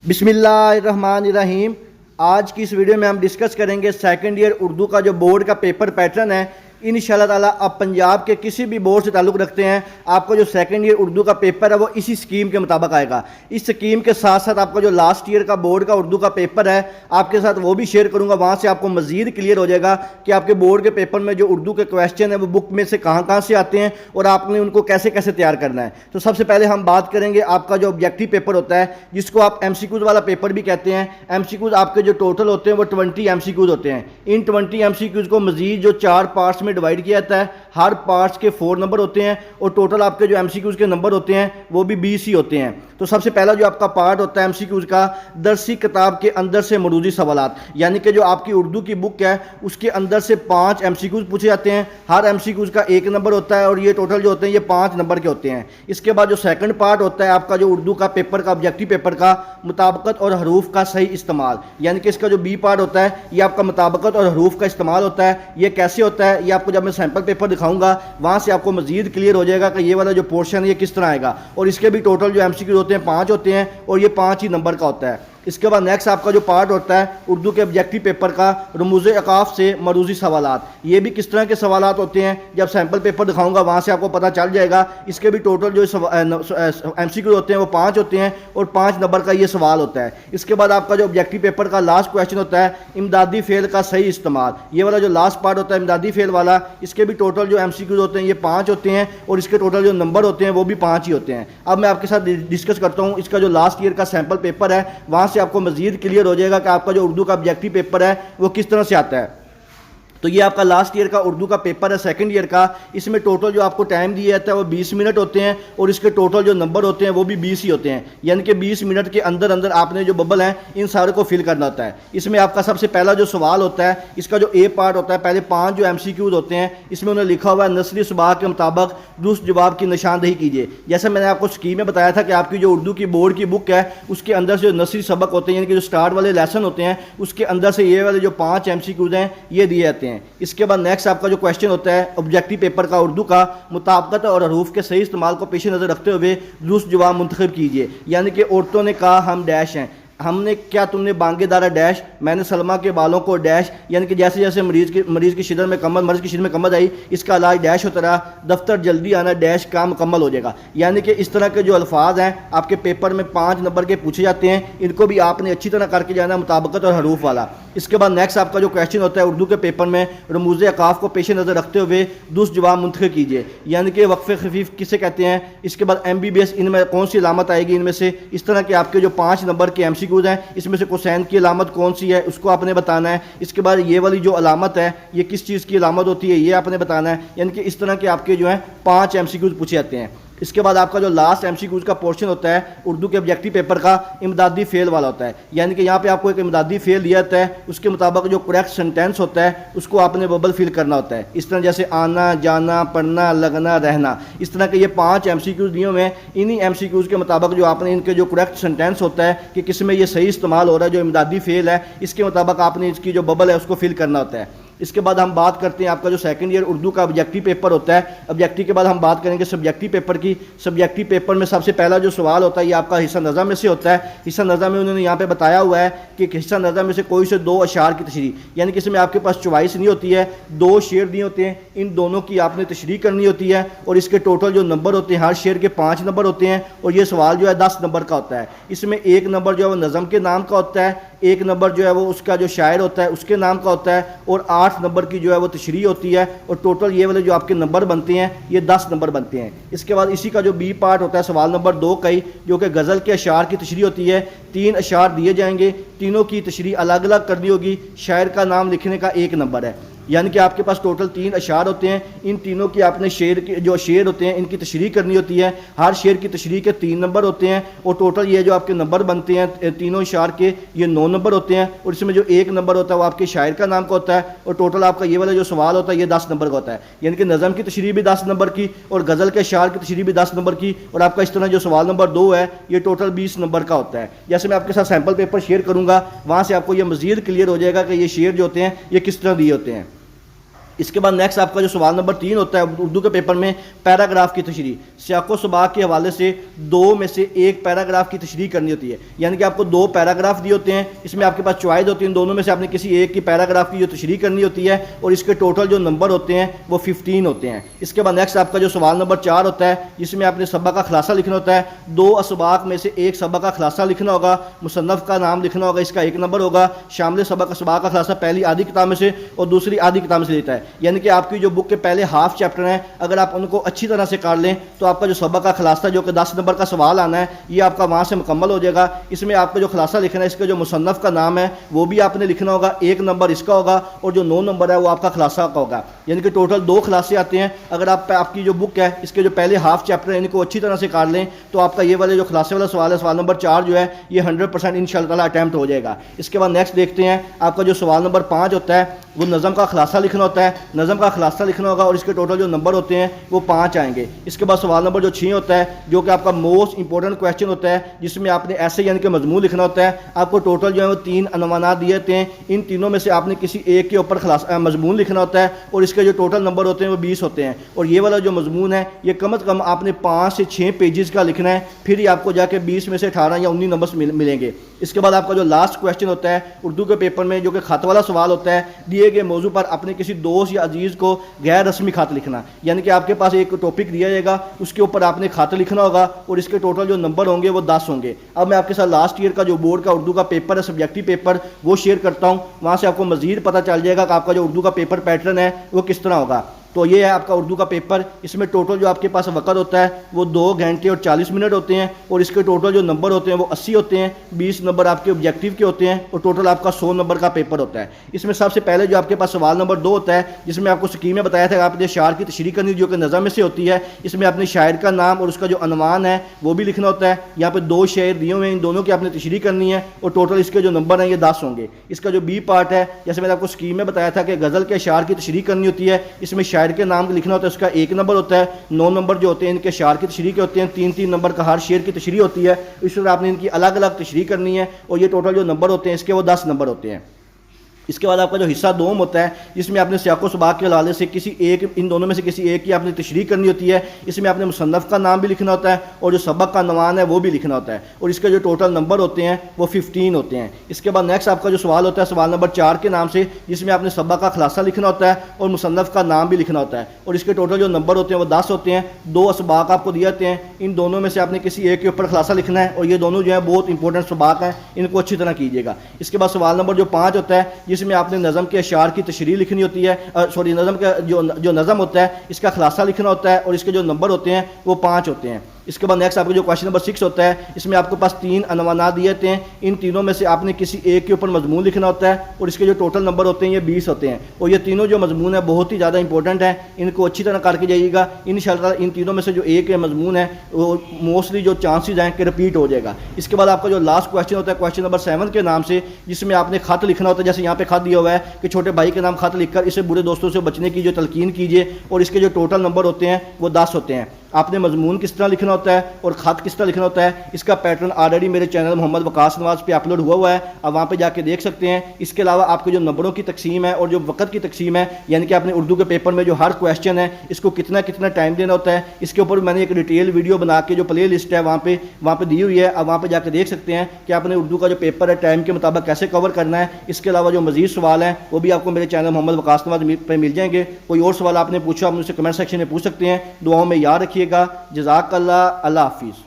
بسم اللہ الرحمن الرحیم۔ آج کی اس ویڈیو میں ہم ڈسکس کریں گے سیکنڈ ایئر اردو کا جو بورڈ کا پیپر پیٹرن ہے۔ انشاءاللہ تعالیٰ آپ پنجاب کے کسی بھی بورڈ سے تعلق رکھتے ہیں، آپ کو جو سیکنڈ ایئر اردو کا پیپر ہے وہ اسی سکیم کے مطابق آئے گا۔ اس سکیم کے ساتھ ساتھ آپ کا جو لاسٹ ایئر کا بورڈ کا اردو کا پیپر ہے آپ کے ساتھ وہ بھی شیئر کروں گا، وہاں سے آپ کو مزید کلیئر ہو جائے گا کہ آپ کے بورڈ کے پیپر میں جو اردو کے کویسچن ہیں وہ بک میں سے کہاں سے آتے ہیں اور آپ نے ان کو کیسے تیار کرنا ہے۔ تو سب سے پہلے ہم بات کریں گے آپ کا جو آبجیکٹیو پیپر ہوتا ہے، جس کو آپ ایم سی کیوز والا پیپر بھی کہتے ہیں۔ ایم سی کیوز آپ کے جو ٹوٹل ہوتے ہیں وہ 20 ایم سی کیوز ہوتے ہیں۔ ان 20 ایم سی کیوز کو مزید جو 4 پارٹس میں ڈیوائیڈ کیا جاتا ہے، ہر پارٹس کے 4 نمبر ہوتے ہیں اور ٹوٹل آپ کے جو ایم سی کیوز کے نمبر ہوتے ہیں وہ بھی 20 ہی ہوتے ہیں۔ تو سب سے پہلا جو آپ کا پارٹ ہوتا ہے ایم سی کیوز کا، درسی کتاب کے اندر سے مروزی سوالات، یعنی کہ جو آپ کی اردو کی بک ہے اس کے اندر سے 5 ایم سی کیوز پوچھے جاتے ہیں۔ ہر ایم سی کیوز کا 1 نمبر ہوتا ہے اور یہ ٹوٹل جو ہوتے ہیں یہ 5 نمبر کے ہوتے ہیں۔ اس کے بعد جو سیکنڈ پارٹ ہوتا ہے آپ کا جو اردو کا پیپر کا آبجیکٹیو پیپر کا، مطابقت اور حروف کا صحیح استعمال، یعنی کہ اس کا جو بی پارٹ ہوتا ہے یہ آپ کا مطابقت اور حروف کا استعمال ہوتا ہے۔ یہ کیسے ہوتا ہے یہ آپ کو جب میں سیمپل پیپر دکھاؤں گا وہاں سے آپ کو مزید کلیئر ہو جائے گا کہ یہ والا جو پورشن ہے یہ کس طرح آئے گا، اور اس کے بھی ٹوٹل جو ایم سی کیوز ہوتے ہیں 5 ہوتے ہیں اور یہ 5 ہی نمبر کا ہوتا ہے۔ اس کے بعد نیکسٹ آپ کا جو پارٹ ہوتا ہے اردو کے آبجیکٹیو پیپر کا، رموز اقاف سے مروزی سوالات، یہ بھی کس طرح کے سوالات ہوتے ہیں جب سیمپل پیپر دکھاؤں گا وہاں سے آپ کو پتہ چل جائے گا۔ اس کے بھی ٹوٹل جو ایم سی کیوز ہوتے ہیں وہ 5 ہوتے ہیں اور 5 نمبر کا یہ سوال ہوتا ہے۔ اس کے بعد آپ کا جو آبجیکٹیو پیپر کا لاسٹ کویشچن ہوتا ہے امدادی فعل کا صحیح استعمال، یہ والا جو لاسٹ پارٹ ہوتا ہے امدادی فعل والا، اس کے بھی ٹوٹل جو ایم سی کیوز ہوتے ہیں یہ 5 ہوتے ہیں اور اس کے ٹوٹل جو نمبر ہوتے ہیں وہ بھی 5 ہی ہوتے ہیں۔ اب میں آپ کے ساتھ ڈسکس کرتا ہوں اس کا جو لاسٹ ایئر کا سیمپل پیپر ہے، وہاں سے آپ کو مزید کلیئر ہو جائے گا کہ آپ کا جو اردو کا آبجیکٹیو پیپر ہے وہ کس طرح سے آتا ہے۔ تو یہ آپ کا لاسٹ ایئر کا اردو کا پیپر ہے سیکنڈ ایئر کا۔ اس میں ٹوٹل جو آپ کو ٹائم دیا جاتا ہے وہ 20 منٹ ہوتے ہیں اور اس کے ٹوٹل جو نمبر ہوتے ہیں وہ بھی 20 ہی ہوتے ہیں، یعنی کہ 20 منٹ کے اندر آپ نے جو ببل ہیں ان سارے کو فل کرنا ہوتا ہے۔ اس میں آپ کا سب سے پہلا جو سوال ہوتا ہے، اس کا جو اے پارٹ ہوتا ہے، پہلے 5 جو ایم سی کیوز ہوتے ہیں اس میں انہوں نے لکھا ہوا ہے نثری صباح کے مطابق درست جواب کی نشاندہی کیجیے۔ جیسے میں نے آپ کو اسکیم میں بتایا تھا کہ آپ کی جو اردو کی بورڈ کی بک ہے اس کے اندر سے جو نثری سبق ہوتے ہیں، یعنی کہ جو سٹارٹ والے لیسن ہوتے ہیں اس کے اندر سے یہ والے جو 5 ایم سی کیوز ہیں یہ دیے جاتے ہیں۔ اس کے بعد نیکسٹ آپ کا جو کویسچن ہوتا ہے آبجیکٹیو پیپر کا اردو کا، مطابقت اور حروف کے صحیح استعمال کو پیش نظر رکھتے ہوئے درست جواب منتخب کیجیے، یعنی کہ عورتوں نے کہا ہم ڈیش ہیں، ہم نے کیا تم نے بانگے دارا ڈیش، میں نے سلمہ کے بالوں کو ڈیش، یعنی کہ جیسے جیسے مرض کی شدت میں کمر آئی اس کا علاج ڈیش ہوتا رہا، دفتر جلدی آنا ڈیش کام مکمل ہو جائے گا۔ یعنی کہ اس طرح کے جو الفاظ ہیں آپ کے پیپر میں 5 نمبر کے پوچھے جاتے ہیں، ان کو بھی آپ نے اچھی طرح کر کے جانا ہے، مطابقت اور حروف والا۔ اس کے بعد نیکسٹ آپ کا جو کویسچن ہوتا ہے اردو کے پیپر میں، رموز اقاف کو پیش نظر رکھتے ہوئے درست جواب منتخب کیجیے، یعنی کہ وقف خفیف کسے کہتے ہیں۔ اس کے بعد ایم بی بی ایس، ان میں کون سی علامت آئے گی ان میں سے، اس طرح کے آپ کے جو 5 نمبر کے ایم سی کیوز ہیں اس میں سے کوسین کی علامت کون سی ہے اس کو آپ نے بتانا ہے۔ اس کے بعد یہ والی جو علامت ہے یہ کس چیز کی علامت ہوتی ہے یہ آپ نے بتانا ہے، یعنی کہ اس طرح کے آپ کے جو ہیں 5 ایم سی کیوز پوچھے جاتے ہیں۔ اس کے بعد آپ کا جو لاسٹ ایم سی کیوز کا پورشن ہوتا ہے اردو کے آبجیکٹیو پیپر کا، امدادی فعل والا ہوتا ہے، یعنی کہ یہاں پہ آپ کو ایک امدادی فعل دیا جاتا ہے، اس کے مطابق جو کریکٹ سینٹینس ہوتا ہے اس کو آپ نے ببل فل کرنا ہوتا ہے۔ اس طرح جیسے آنا، جانا، پڑھنا، لگنا، رہنا، اس طرح کے یہ 5 ایم سی کیوز دیے ہوئے ہیں۔ انہی ایم سی کیوز کے مطابق جو آپ نے ان کے جو کریکٹ سینٹینس ہوتا ہے کہ کس میں یہ صحیح استعمال ہو رہا ہے، جو امدادی فعل ہے اس کے مطابق آپ نے اس کی جو ببل ہے اس کو فل کرنا ہوتا ہے۔ اس کے بعد ہم بات کرتے ہیں آپ کا جو سیکنڈ ایئر اردو کا آبجیکٹیو پیپر ہوتا ہے۔ آبجیکٹیو کے بعد ہم بات کریں گے سبجیکٹیو پیپر کی۔ سبجیکٹیو پیپر میں سب سے پہلا جو سوال ہوتا ہے یہ آپ کا حصہ نظم میں سے ہوتا ہے۔ حصہ نظم میں انہوں نے یہاں پہ بتایا ہوا ہے کہ حصہ نظم میں سے کوئی سے 2 اشعار کی تشریح، یعنی کہ اس میں آپ کے پاس چوائس نہیں ہوتی ہے، 2 شعر دیے ہوتے ہیں، ان دونوں کی آپ نے تشریح کرنی ہوتی ہے اور اس کے ٹوٹل جو نمبر ہوتے ہیں ہر شعر کے 5 نمبر ہوتے ہیں اور یہ سوال جو ہے 10 نمبر کا ہوتا ہے۔ اس میں 1 نمبر جو ہے وہ نظم کے نام کا ہوتا ہے، 1 نمبر جو ہے وہ اس کا جو شاعر ہوتا ہے اس کے نام کا ہوتا ہے اور 8 نمبر کی جو ہے وہ تشریح ہوتی ہے اور ٹوٹل یہ والے جو آپ کے نمبر بنتے ہیں یہ 10 نمبر بنتے ہیں۔ اس کے بعد اسی کا جو بی پارٹ ہوتا ہے سوال نمبر 2 کا ہی، جو کہ غزل کے اشعار کی تشریح ہوتی ہے۔ 3 اشعار دیے جائیں گے، تینوں کی تشریح الگ الگ کرنی ہوگی، شاعر کا نام لکھنے کا 1 نمبر ہے، یعنی کہ آپ کے پاس ٹوٹل 3 اشعار ہوتے ہیں، ان تینوں کی آپ نے جو شعر ہوتے ہیں ان کی تشریح کرنی ہوتی ہے۔ ہر شعر کی تشریح کے 3 نمبر ہوتے ہیں اور ٹوٹل یہ جو آپ کے نمبر بنتے ہیں تینوں اشعار کے یہ 9 نمبر ہوتے ہیں اور اس میں جو 1 نمبر ہوتا ہے وہ آپ کے شاعر کا نام کا ہوتا ہے اور ٹوٹل آپ کا یہ والا جو سوال ہوتا ہے یہ 10 نمبر کا ہوتا ہے، یعنی کہ نظم کی تشریح بھی 10 نمبر کی اور غزل کے اشعار کی تشریح بھی 10 نمبر کی، اور آپ کا اس طرح جو سوال نمبر 2 ہے یہ ٹوٹل 20 نمبر کا ہوتا ہے۔ جیسے میں آپ کے ساتھ سیمپل پیپر شیئر کروں گا وہاں سے آپ کو یہ مزید کلیئر ہو جائے گا کہ یہ شعر جو ہوتے ہیں یہ کس طرح دیے ہوتے ہیں۔ اس کے بعد نیکسٹ آپ کا جو سوال نمبر 3 ہوتا ہے اردو کے پیپر میں پیراگراف کی تشریح، سیاق و سباق کے حوالے سے دو میں سے ایک پیراگراف کی تشریح کرنی ہوتی ہے، یعنی کہ آپ کو دو پیراگراف دیے ہوتے ہیں، اس میں آپ کے پاس چوائز ہوتی ہیں، دونوں میں سے آپ نے کسی ایک کی پیراگراف کی جو تشریح کرنی ہوتی ہے اور اس کے ٹوٹل جو نمبر ہوتے ہیں وہ 15 ہوتے ہیں۔ اس کے بعد نیکسٹ آپ کا جو سوال نمبر 4 ہوتا ہے جس میں آپ نے سبق کا خلاصہ لکھنا ہوتا ہے، دو اسباق میں سے ایک سبق کا خلاصہ لکھنا ہوگا، مصنف کا نام لکھنا ہوگا، اس کا 1 نمبر ہوگا، شامل سبق اسباق کا خلاصہ پہلی آدھی کتاب میں سے اور دوسری آدھی کتاب میں سے لیتا ہے، یعنی کہ آپ کی جو بک کے پہلے ہاف چیپٹر ہیں اگر آپ ان کو اچھی طرح سے کر لیں تو آپ کا جو سبق کا خلاصہ جو کہ 10 نمبر کا سوال آنا ہے یہ آپ کا وہاں سے مکمل ہو جائے گا۔ اس میں آپ کا جو خلاصہ لکھنا ہے اس کے جو مصنف کا نام ہے وہ بھی آپ نے لکھنا ہوگا، 1 نمبر اس کا ہوگا اور جو 9 نمبر ہے وہ آپ کا خلاصہ کا ہوگا، یعنی کہ ٹوٹل 2 خلاصے آتے ہیں۔ اگر آپ کی جو بک ہے اس کے جو پہلے ہاف چیپٹر ہیں ان کو اچھی طرح سے کر لیں تو آپ کا یہ والے جو خلاصے والا سوال ہے، سوال نمبر 4 جو ہے یہ 100% انشاءاللہ تعالیٰ اٹیمپٹ ہو جائے گا۔ اس کے بعد نیکسٹ دیکھتے ہیں آپ کا جو سوال نمبر 5 ہوتا ہے وہ نظم کا خلاصہ لکھنا ہوتا ہے، نظم کا خلاصہ لکھنا ہوگا اور اس کے ٹوٹل جو نمبر ہوتے ہیں وہ 5 آئیں گے۔ اس کے بعد سوال نمبر جو 6 ہوتا ہے جو کہ آپ کا موسٹ امپورٹنٹ کویشچن ہوتا ہے جس میں آپ نے ایسے یعنی کہ مضمون لکھنا ہوتا ہے، آپ کو ٹوٹل جو ہے وہ 3 عنوانات دیے ہوتے ہیں، ان تینوں میں سے آپ نے کسی ایک کے اوپر مضمون لکھنا ہوتا ہے اور اس کے جو ٹوٹل نمبر ہوتے ہیں وہ 20 ہوتے ہیں، اور یہ والا جو مضمون ہے یہ کم از کم آپ نے 5 سے 6 پیجز کا لکھنا ہے، پھر ہی آپ کو جا کے 20 میں سے 18 یا 19 نمبر ملیں گے۔ اس کے بعد آپ کا جو لاسٹ کویشچن ہوتا ہے اردو کے پیپر میں جو کہ خط والا سوال ہوتا ہے، دیے گئے موضوع پر اپنے کسی دوست یا عزیز کو غیر رسمی خط لکھنا، یعنی کہ آپ کے پاس ایک ٹاپک دیا جائے گا اس کے اوپر آپ نے خط لکھنا ہوگا اور اس کے ٹوٹل جو نمبر ہوں گے وہ 10 ہوں گے۔ اب میں آپ کے ساتھ لاسٹ ایئر کا جو بورڈ کا اردو کا پیپر ہے سبجیکٹیو پیپر وہ شیئر کرتا ہوں، وہاں سے آپ کو مزید پتہ چل جائے گا کہ آپ کا جو اردو کا پیپر پیٹرن ہے وہ کس طرح ہوگا۔ تو یہ ہے آپ کا اردو کا پیپر، اس میں ٹوٹل جو آپ کے پاس وقت ہوتا ہے وہ 2 گھنٹے اور 40 منٹ ہوتے ہیں اور اس کے ٹوٹل جو نمبر ہوتے ہیں وہ 80 ہوتے ہیں، 20 نمبر آپ کے آبجیکٹیو کے ہوتے ہیں اور ٹوٹل آپ کا 100 نمبر کا پیپر ہوتا ہے۔ اس میں سب سے پہلے جو آپ کے پاس سوال نمبر 2 ہوتا ہے جس میں آپ کو سکیم میں بتایا تھا کہ آپ نے شعر کی تشریح کرنی جو کہ نظم میں سے ہوتی ہے، اس میں آپ نے شاعر کا نام اور اس کا جو عنوان ہے وہ بھی لکھنا ہوتا ہے، یہاں پہ 2 شعر دیے ہوئے ہیں، ان دونوں کی آپ نے تشریح کرنی ہے اور ٹوٹل اس کے جو نمبر ہیں یہ 10 ہوں گے۔ اس کا جو بی پارٹ ہے جیسے میں نے آپ کو سکیم میں بتایا تھا کہ غزل کے اشعار کی تشریح کرنی ہوتی ہے، اس میں شاعر کے نام لکھنا ہوتا ہے، اس کا 1 نمبر ہوتا ہے، 9 نمبر جو ہوتے ہیں ان کے اشعار کی تشریح کے ہوتے ہیں، 3 نمبر کا ہر شعر کی تشریح ہوتی ہے، اس طرح آپ نے ان کی الگ الگ تشریح کرنی ہے اور یہ ٹوٹل جو نمبر ہوتے ہیں اس کے وہ 10 نمبر ہوتے ہیں۔ اس کے بعد آپ کا جو حصہ دوم ہوتا ہے جس میں آپ نے سیاق و سباق کے حوالے سے کسی ایک ان دونوں میں سے کسی ایک کی آپ نے تشریح کرنی ہوتی ہے، اس میں آپ نے مصنف کا نام بھی لکھنا ہوتا ہے اور جو سبق کا عنوان ہے وہ بھی لکھنا ہوتا ہے اور اس کے جو ٹوٹل نمبر ہوتے ہیں وہ 15 ہوتے ہیں۔ اس کے بعد نیکسٹ آپ کا جو سوال ہوتا ہے سوال نمبر 4 کے نام سے جس میں آپ نے سبق کا خلاصہ لکھنا ہوتا ہے اور مصنف کا نام بھی لکھنا ہوتا ہے اور اس کے ٹوٹل جو نمبر ہوتے ہیں وہ 10 ہوتے ہیں، 2 اسباق آپ کو دیے جاتے ہیں، ان دونوں میں سے آپ نے کسی ایک کے اوپر خلاصہ لکھنا ہے اور یہ دونوں جو ہیں بہت امپورٹنٹ اسباق ہیں، ان کو اچھی طرح کیجیے گا۔ اس کے بعد سوال نمبر جو 5 ہوتا ہے جس میں آپ نے نظم کے اشعار کی تشریح لکھنی ہوتی ہے، نظم کا جو نظم ہوتا ہے اس کا خلاصہ لکھنا ہوتا ہے اور اس کے جو نمبر ہوتے ہیں وہ 5 ہوتے ہیں۔ اس کے بعد نیکسٹ آپ کا جو کویشچن نمبر 6 ہوتا ہے اس میں آپ کے پاس 3 عنوانات دیے ہوتے ہیں، ان تینوں میں سے آپ نے کسی ایک کے اوپر مضمون لکھنا ہوتا ہے اور اس کے جو ٹوٹل نمبر ہوتے ہیں یہ 20 ہوتے ہیں اور یہ تینوں جو مضمون ہیں بہت ہی زیادہ امپورٹنٹ ہیں، ان کو اچھی طرح کر کے جائیے گا انشاءاللہ۔ ان تینوں میں سے جو ایک مضمون ہے وہ موسٹلی جو چانسز ہیں کہ رپیٹ ہو جائے گا۔ اس کے بعد آپ کا جو لاسٹ کویشچن ہوتا ہے کویشچن نمبر 7 کے نام سے جس میں آپ نے خط لکھنا ہوتا ہے، جیسے یہاں پہ خط دیا ہوا ہے کہ چھوٹے بھائی کے نام خط لکھ کر اسے برے دوستوں سے بچنے کی جو تلقین کیجیے اور اس کے جو ٹوٹل نمبر ہوتے ہیں وہ 10 ہوتے ہیں۔ آپ نے مضمون کس طرح لکھنا ہوتا ہے اور خط کس طرح لکھنا ہوتا ہے اس کا پیٹرن آلریڈی میرے چینل محمد وقاص نواز پہ اپلوڈ ہوا ہے، آپ وہاں پہ جا کے دیکھ سکتے ہیں۔ اس کے علاوہ آپ کے جو نمبروں کی تقسیم ہے اور جو وقت کی تقسیم ہے، یعنی کہ آپ نے اردو کے پیپر میں جو ہر کویشچن ہے اس کو کتنا ٹائم دینا ہوتا ہے، اس کے اوپر میں نے ایک ڈیٹیل ویڈیو بنا کے جو پلے لسٹ ہے وہاں پہ دی ہوئی ہے، آپ وہاں پہ جا کے دیکھ سکتے ہیں کہ آپ نے اردو کا جو پیپر ہے ٹائم کے مطابق کیسے کور کرنا ہے۔ اس کے علاوہ جو مزید سوال ہیں وہ بھی آپ کو میرے چینل محمد وقاص نواز پہ مل جائیں گے۔ کوئی اور سوال آپ نے پوچھا آپ مجھ سے کمنٹ سیکشن میں پوچھ سکتے ہیں۔ دعاؤں میں یاد رکھیے گا۔ جزاک اللہ، اللہ حافظ۔